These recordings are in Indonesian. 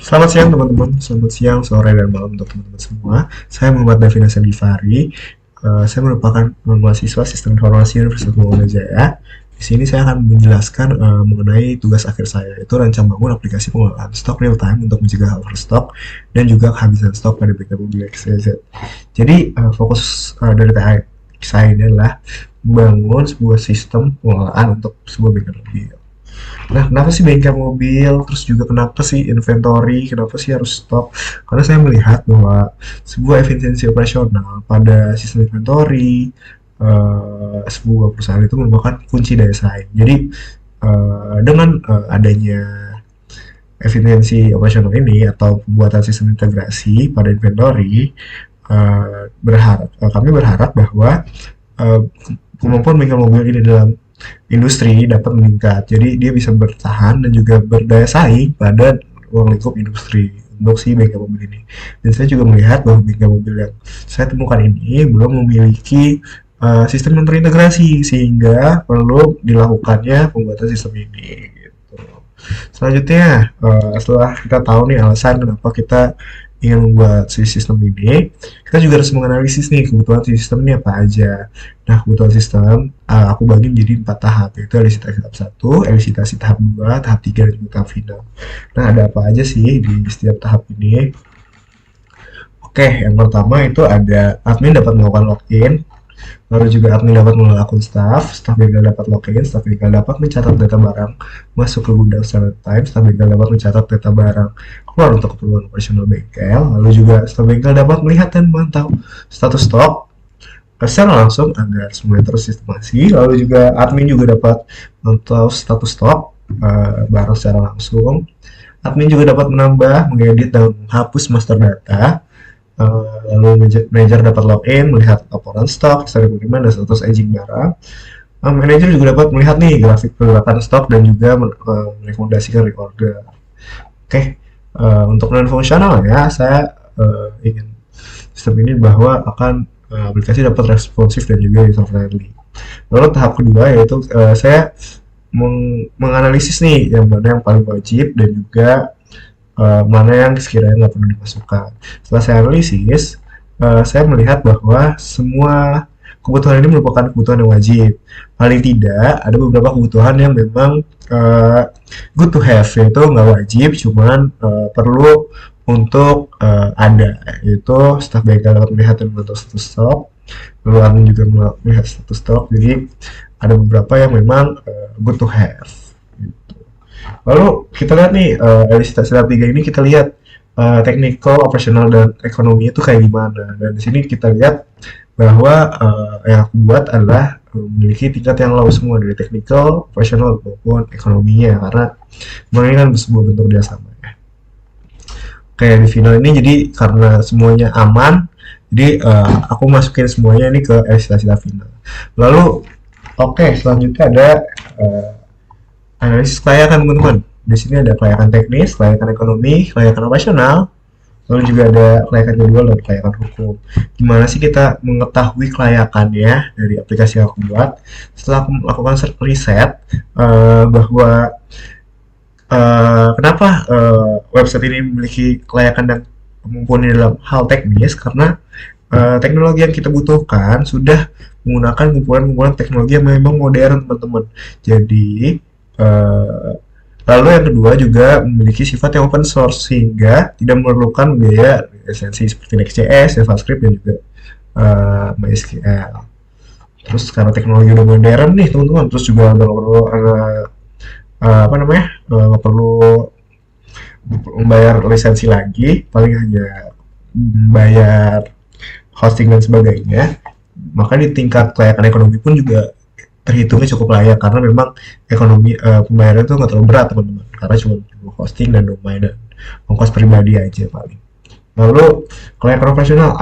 Selamat siang teman-teman, selamat siang, sore, dan malam untuk teman-teman semua. Saya Muhammad Davina Givari. Saya merupakan mahasiswa Sistem Informasi Universitas Muhammadiyah. Di sini saya akan menjelaskan mengenai tugas akhir saya, yaitu rancang bangun aplikasi pengelolaan stok real time untuk mencegah overstock dan juga kehabisan stok pada bengkel mobil XYZ. Jadi fokus dari TAI saya ini adalah membangun sebuah sistem pengelolaan untuk sebuah bengkel mobil. Nah, kenapa sih bengkel mobil? Terus juga kenapa sih inventory? Kenapa sih harus stok? Karena saya melihat bahwa sebuah efisiensi operasional pada sistem inventory sebuah perusahaan itu merupakan kunci daya saing. Jadi dengan adanya efisiensi operasional ini atau pembuatan sistem integrasi pada inventory, kami berharap bahwa uh, kemampuan bengkel mobil ini dalam industri dapat meningkat. Jadi dia bisa bertahan dan juga berdaya saing pada ruang lingkup industri untuk si bengkel mobil ini. Dan saya juga melihat bahwa bengkel mobil yang saya temukan ini belum memiliki sistem yang terintegrasi sehingga perlu dilakukannya pembuatan sistem ini. Gitu. Selanjutnya, setelah kita tahu nih alasan kenapa kita ingin membuat si sistem ini, kita juga harus menganalisis nih kebutuhan sistem ini apa aja. Nah, kebutuhan sistem aku bagi menjadi 4 tahap, yaitu elisitasi tahap 1, elisitasi tahap 2, tahap 3, dan juga tahap final. Nah, ada apa aja sih di setiap tahap ini? Oke, yang pertama itu ada admin dapat melakukan login, lalu juga admin dapat mengelola akun staff, staff bengkel dapat login, staff bengkel dapat mencatat data barang masuk ke gudang secara time, staff bengkel dapat mencatat data barang keluar untuk keperluan operasional bengkel, lalu juga staff bengkel dapat melihat dan memantau status stok secara langsung agar semuanya tersistemasi, lalu juga admin juga dapat memantau status stok barang secara langsung, admin juga dapat menambah, mengedit, dan menghapus master data. Lalu manajer dapat login, melihat laporan stok, history pengiriman, dan status aging barang. Manajer juga dapat melihat nih grafik pergerakan stok dan juga merekomendasikan reorder. Oke, untuk non fungsional ya, saya ingin sistem ini bahwa akan aplikasi dapat responsif dan juga user friendly. Lalu tahap kedua yaitu saya menganalisis nih yang mana yang paling wajib dan juga mana yang sekiranya nggak perlu dimasukkan. Setelah saya analisis, saya melihat bahwa semua kebutuhan ini merupakan kebutuhan yang wajib. Paling tidak, ada beberapa kebutuhan yang memang good to have, yaitu nggak wajib, cuman perlu untuk ada, yaitu staf bengkel dapat melihat dan memantau status stok, lalu admin juga melihat status stok. Jadi ada beberapa yang memang good to have. Lalu kita lihat nih elisitasi tahap 3 ini kita lihat technical, operasional, dan ekonomi itu kayak gimana. Dan di sini kita lihat bahwa yang aku buat adalah memiliki tingkat yang low semua dari technical, operational, maupun ekonominya karena ini kan sebuah bentuk kerjasama ya. Kayak di final ini jadi karena semuanya aman, jadi aku masukin semuanya ini ke elisitasi tahap final. Lalu selanjutnya ada analisis kelayakan teman-teman. Di sini ada kelayakan teknis, kelayakan ekonomi, kelayakan operasional, lalu juga ada kelayakan jadwal dan kelayakan hukum. Gimana sih kita mengetahui kelayakannya dari aplikasi yang aku buat? Setelah aku melakukan riset bahwa kenapa website ini memiliki kelayakan dan mumpuni dalam hal teknis, karena teknologi yang kita butuhkan sudah menggunakan kumpulan-kumpulan teknologi yang memang modern teman-teman. Jadi lalu yang kedua juga memiliki sifat yang open source sehingga tidak memerlukan biaya lisensi seperti Next.js, JavaScript, dan juga MySQL. Terus karena teknologi udah modern nih teman-teman, terus juga udah perlu nggak perlu membayar lisensi lagi, paling hanya bayar hosting dan sebagainya. Maka di tingkat kelayakan ekonomi pun juga terhitungnya cukup layak karena memang ekonomi pembayaran itu nggak terlalu berat teman-teman, karena cuma hosting dan domain dan ongkos pribadi aja paling. Lalu kelayakan operasional,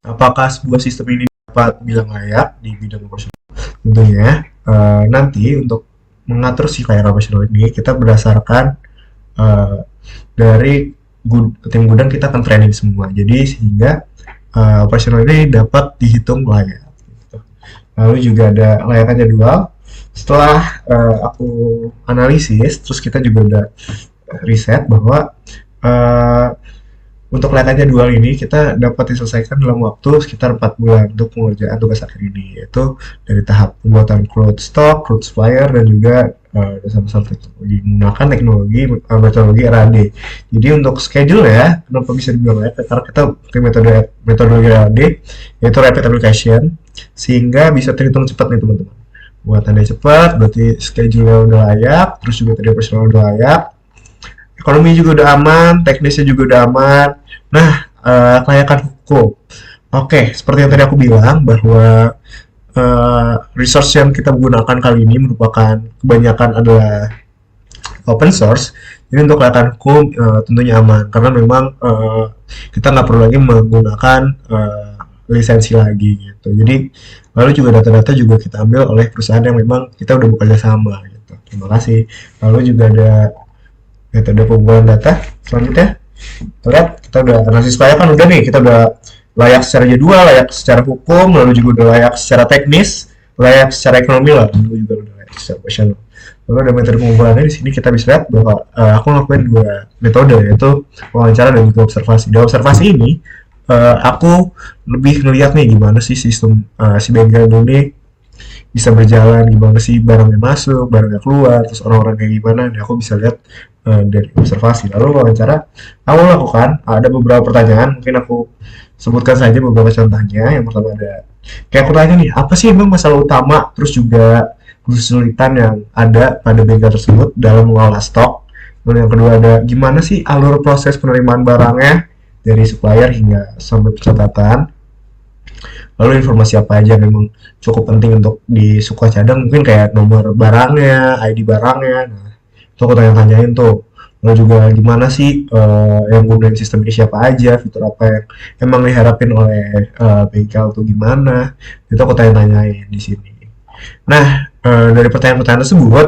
apakah sebuah sistem ini dapat bilang layak di bidang operasional? Tentunya nanti untuk mengatur si kelayakan operasional ini kita berdasarkan dari tim gudang, kita akan training semua, jadi sehingga operasional ini dapat dihitung layak. Gitu. Lalu juga ada layakan jadwal. Setelah aku analisis, terus kita juga udah riset bahwa eh, untuk kelihatan jadwal ini kita dapat diselesaikan dalam waktu sekitar 4 bulan untuk pengerjaan tugas akhir ini, yaitu dari tahap pembuatan crowd stock, crowd supplier, dan juga dasar-dasar teknologi menggunakan teknologi metodologi RAD. Jadi untuk schedule ya, kenapa bisa dibilang RAD? Karena kita pakai metodologi RAD, yaitu rapid application, sehingga bisa terhitung cepat nih teman-teman. Buatannya cepat, berarti schedule-nya udah layak, terus juga tadi operasional udah layak, ekonomi juga udah aman, teknisnya juga udah aman. Nah, kelayakan hukum. Oke, seperti yang tadi aku bilang bahwa resource yang kita gunakan kali ini merupakan kebanyakan adalah open source. Jadi untuk kelayakan hukum tentunya aman karena memang kita nggak perlu lagi menggunakan lisensi lagi gitu. Jadi lalu juga data-data juga kita ambil oleh perusahaan yang memang kita udah bekerja sama gitu. Terima kasih. Lalu juga ada metode pengumpulan data selanjutnya. Lihat kita udah analisis layak kan udah nih, kita udah layak secara jadwal, layak secara hukum, lalu juga udah layak secara teknis, layak secara ekonomi lah, lalu juga udah layak secara profesional. Lalu ada metode pengumpulannya di sini kita bisa lihat bahwa aku ngelakuin dua metode, yaitu wawancara dan juga observasi. Di observasi ini aku lebih ngeliat nih gimana sih sistem si bengkel ini bisa berjalan, gimana sih barangnya masuk, barangnya keluar, terus orang-orang kayak gimana. Nih aku bisa lihat dari observasi. Lalu wawancara, aku lakukan ada beberapa pertanyaan, mungkin aku sebutkan saja beberapa contohnya. Yang pertama ada, kayak aku tanya nih, apa sih emang masalah utama, terus juga kesulitan yang ada pada bengkel tersebut dalam mengelola stok. Lalu yang kedua ada, gimana sih alur proses penerimaan barangnya dari supplier hingga sampai pencatatan. Lalu informasi apa aja memang cukup penting untuk di suku cadang, mungkin kayak nomor barangnya, ID barangnya. Nah, itu aku tanya-tanyain tuh. Lalu juga gimana sih yang gunain sistem ini siapa aja, fitur apa yang emang diharapin oleh bengkel tuh gimana. Itu aku tanya-tanyain di sini. Nah, dari pertanyaan-pertanyaan tersebut,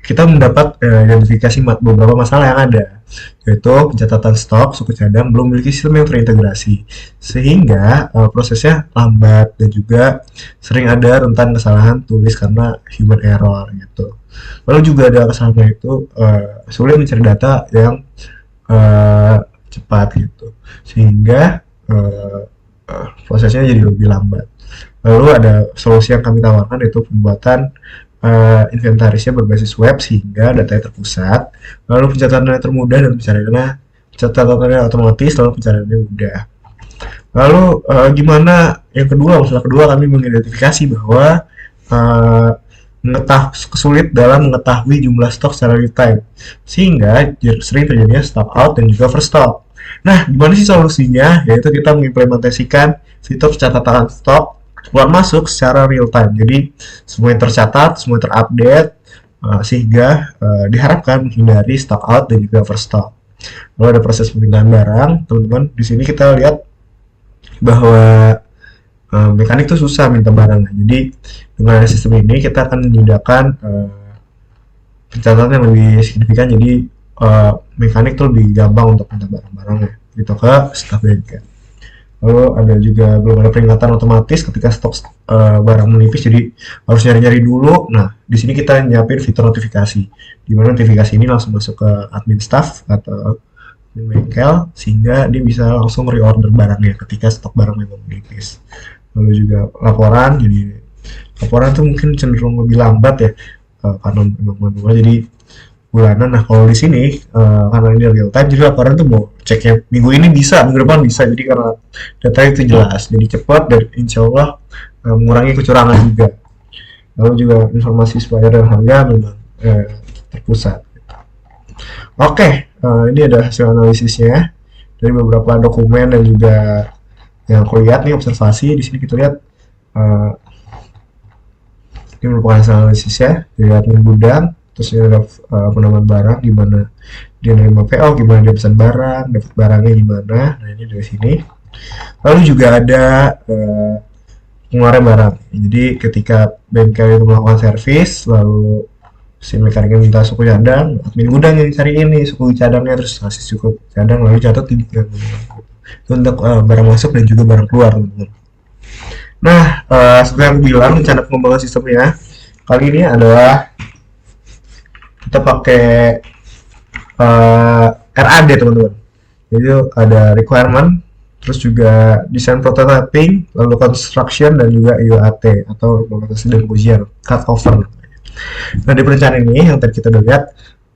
kita mendapat identifikasi beberapa masalah yang ada, yaitu pencatatan stok suku cadang belum memiliki sistem yang terintegrasi, sehingga prosesnya lambat dan juga sering ada rentan kesalahan tulis karena human error gitu. Lalu juga ada kesalahan itu sulit mencari data yang cepat gitu, sehingga prosesnya jadi lebih lambat. Lalu ada solusi yang kami tawarkan, yaitu pembuatan inventarisnya berbasis web sehingga datanya terpusat, lalu pencatatannya termudah dan pencatatannya otomatis, lalu pencatatannya mudah. Lalu gimana yang kedua, masalah kedua kami mengidentifikasi bahwa kesulit dalam mengetahui jumlah stok secara real time, sehingga sering terjadinya stock out dan juga overstock. Nah, gimana sih solusinya? Yaitu kita mengimplementasikan fitur catatan stok keluar masuk secara real time. Jadi semuanya tercatat, semuanya terupdate, sehingga diharapkan menghindari stock out dan juga overstock. Lalu ada proses pemindahan barang, teman-teman. Di sini kita lihat bahwa mekanik itu susah minta barang. Jadi dengan sistem ini kita akan menyediakan pencatatan yang lebih signifikan. Jadi mekanik itu lebih gampang untuk minta barang-barangnya gitu ke staf bengkel. Lalu ada juga belum ada peringatan otomatis ketika stok barang menipis, jadi harus nyari-nyari dulu. Nah, di sini kita nyiapin fitur notifikasi, di mana notifikasi ini langsung masuk ke admin staff atau admin bengkel, sehingga dia bisa langsung reorder barangnya ketika stok barang memang menipis. Lalu juga laporan, jadi laporan itu mungkin cenderung lebih lambat ya, karena memang manual, jadi bulanan. Nah kalau di sini karena ini real time, jadi laporan tuh mau ceknya minggu ini bisa, minggu depan bisa, jadi karena data itu jelas, jadi cepat dan insya Allah mengurangi kecurangan juga. Lalu juga informasi supplier dan harga memang terpusat. Oke, ini ada hasil analisisnya dari beberapa dokumen dan juga yang aku lihat nih observasi. Di sini kita lihat ini merupakan hasil analisisnya dari admin gudang. Terus ini ada penambahan barang, gimana dia nerima PO, gimana dia pesan barang, dapat barangnya gimana. Nah ini dari sini. Lalu juga ada pengeluaran barang. Jadi ketika bengkel itu melakukan servis, lalu si mekaniknya minta suku cadang, admin gudang yang cari ini suku cadangnya, terus kasih suku cadang, lalu catat di itu untuk barang masuk dan juga barang keluar, teman-teman. Nah, seperti yang aku bilang, rencana pengembangan sistemnya Kali ini adalah kita pakai RAD teman-teman. Jadi ada requirement, terus juga desain prototyping, lalu construction dan juga UAT atau implementasi dan ujian cut over. Nah di perencanaan ini yang tadi kita udah lihat,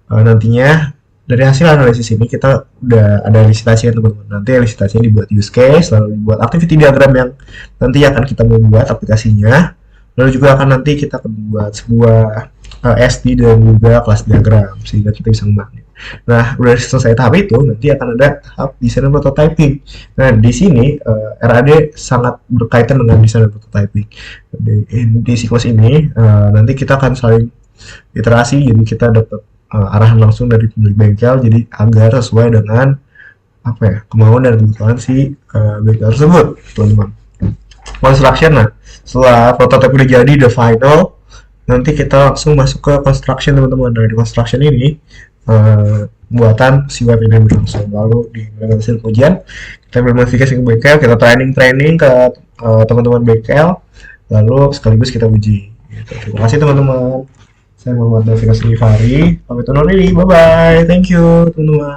nantinya dari hasil analisis ini kita udah ada listasi ya teman-teman. Nanti listasinya dibuat use case, lalu dibuat activity diagram yang nanti akan kita membuat aplikasinya. Lalu juga akan nanti kita akan membuat sebuah SD dan juga kelas diagram sehingga kita bisa memahami. Nah, udah selesai tahap itu, nanti akan ada tahap desain dan prototyping. Nah, di sini RAD sangat berkaitan dengan desain dan prototyping. Di siklus ini nanti kita akan saling iterasi, jadi kita dapat arahan langsung dari pemilik bengkel, jadi agar sesuai dengan apa ya kemauan dan kebutuhan si bengkel tersebut, teman-teman. Construction, nah setelah prototype udah jadi, udah final, nanti kita langsung masuk ke construction teman-teman. Nah di construction ini buatan si web ini berlangsung, lalu di hasil ujian kita bermodifikasi ke bengkel, kita training ke teman-teman bengkel, lalu sekaligus kita uji gitu. Terima kasih teman-teman, saya Muhammad Dafiq Fari, pamit undur diri, bye bye, thank you teman-teman.